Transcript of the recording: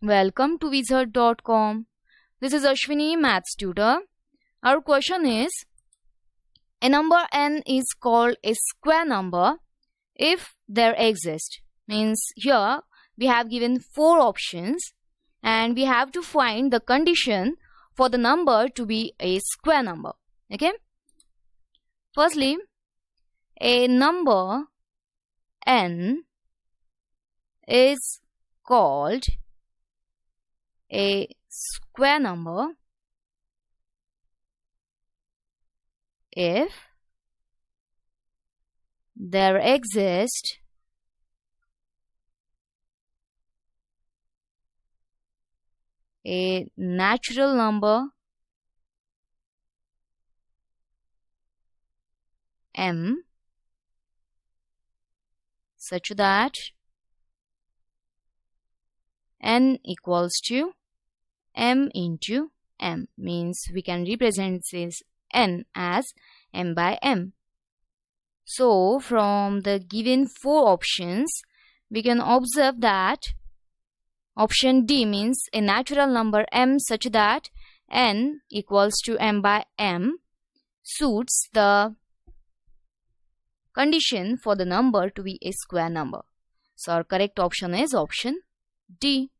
Welcome to wizard.com. This is Ashwini, Maths tutor. Our question is, a number n is called a square number if there exists. Means here we have given 4 options and we have to find the condition for the number to be a square number. Okay. Firstly, a number n is called a square number if there exists a natural number m such that n equals to m into m, means we can represent this n as m by m. So from the given 4 options we can observe that option D means a natural number m such that n equals to m by m suits the condition for the number to be a square number. So our correct option is option D.